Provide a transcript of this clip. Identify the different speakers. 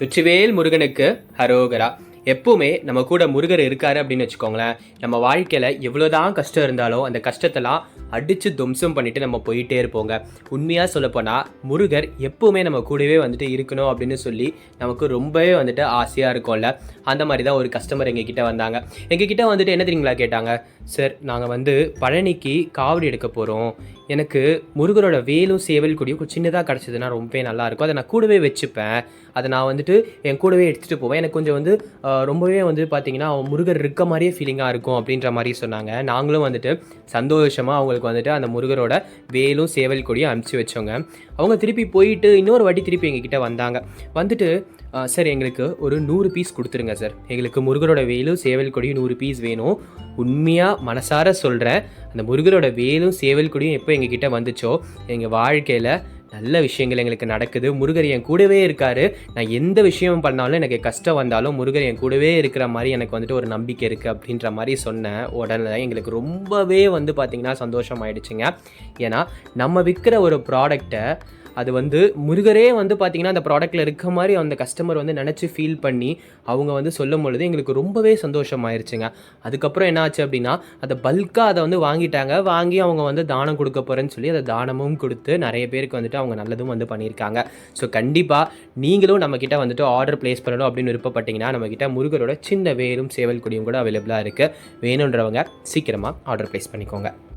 Speaker 1: வெற்றிவேல் முருகனுக்கு ஹரோகரா. எப்பவுமே நம்ம கூட முருகர் இருக்காரு அப்படின்னு வச்சுக்கோங்களேன். நம்ம வாழ்க்கையில எவ்வளோதான் கஷ்டம் இருந்தாலும் அந்த கஷ்டத்தெல்லாம் அடிச்சு துவம்சம் பண்ணிட்டு நம்ம போயிட்டே இருப்போங்க. உண்மையாக சொல்லப்போனால் முருகர் எப்பவுமே நம்ம கூடவே வந்துட்டு இருக்கணும் அப்படின்னு சொல்லி நமக்கு ரொம்பவே வந்துட்டு ஆசையாக இருக்கும்ல. அந்த மாதிரி தான் ஒரு கஸ்டமர் எங்ககிட்ட வந்தாங்க. எங்ககிட்ட வந்துட்டு என்ன தெரியுங்களா கேட்டாங்க, சார் நாங்கள் வந்து பழனிக்கு காவடி எடுக்க போகிறோம், எனக்கு முருகரோட வேலும் சேவல் கொடியும் சின்னதாக கிடச்சிதுன்னா ரொம்பவே நல்லாயிருக்கும், அதை நான் கூடவே வச்சுப்பேன், அதை நான் வந்துட்டு என் கூடவே எடுத்துகிட்டு போவேன், எனக்கு கொஞ்சம் வந்து ரொம்பவே வந்து பார்த்திங்கன்னா முருகர் இருக்க மாதிரியே ஃபீலிங்காக இருக்கும் அப்படின்ற மாதிரி சொன்னாங்க. நாங்களும் வந்துட்டு சந்தோஷமாக அவங்களுக்கு வந்துட்டு அந்த முருகரோட வேலும் சேவல் கொடியும் அனுப்பிச்சி வச்சோங்க. அவங்க திருப்பி போயிட்டு இன்னொரு வாட்டி திருப்பி எங்ககிட்ட வந்தாங்க. வந்துட்டு சார் எங்களுக்கு ஒரு 100 பீஸ் கொடுத்துருங்க சார், எங்களுக்கு முருகரோட வேலும் சேவல் கொடியும் 100 பீஸ் வேணும். உண்மையாக மனசார சொல்கிறேன், அந்த முருகரோட வேலும் சேவல் கொடியும் எப்போ எங்ககிட்ட வந்துச்சோ எங்கள் வாழ்க்கையில் நல்ல விஷயங்கள் எங்களுக்கு நடக்குது. முருகர் என் கூடவே இருக்கார். நான் எந்த விஷயம் பண்ணாலும் எனக்கு கஷ்டம் வந்தாலும் முருகர் என் கூடவே இருக்கிற மாதிரி எனக்கு வந்துட்டு ஒரு நம்பிக்கை இருக்குது அப்படின்ற மாதிரி சொன்னேன். உடனே எங்களுக்கு ரொம்பவே வந்து பார்த்திங்கன்னா சந்தோஷம் ஆயிடுச்சுங்க. ஏன்னா நம்ம விற்கிற ஒரு ப்ராடக்டை அது வந்து முருகரே வந்து பார்த்திங்கன்னா அந்த ப்ராடக்ட்டில் இருக்க மாதிரி அந்த கஸ்டமர் வந்து நினச்சி ஃபீல் பண்ணி அவங்க வந்து சொல்லும் பொழுது எங்களுக்கு ரொம்பவே சந்தோஷமாயிருச்சுங்க. அதுக்கப்புறம் என்ன ஆச்சு அப்படின்னா, அதை பல்காக அதை வந்து வாங்கி அவங்க வந்து தானம் கொடுக்க போகிறேன்னு சொல்லி அதை தானமும் கொடுத்து நிறைய பேருக்கு வந்துட்டு அவங்க நல்லதும் வந்து பண்ணியிருக்காங்க. ஸோ கண்டிப்பாக நீங்களும் நம்மக்கிட்ட வந்துட்டு ஆர்டர் ப்ளேஸ் பண்ணணும் அப்படின்னு விருப்பப்பட்டீங்கன்னா நம்மக்கிட்ட முருகரோட சின்ன வேலும் சேவல் கொடியும் கூட அவைலபிளாக இருக்குது. வேணுன்றவங்க சீக்கிரமாக ஆர்டர் ப்ளேஸ் பண்ணிக்கோங்க.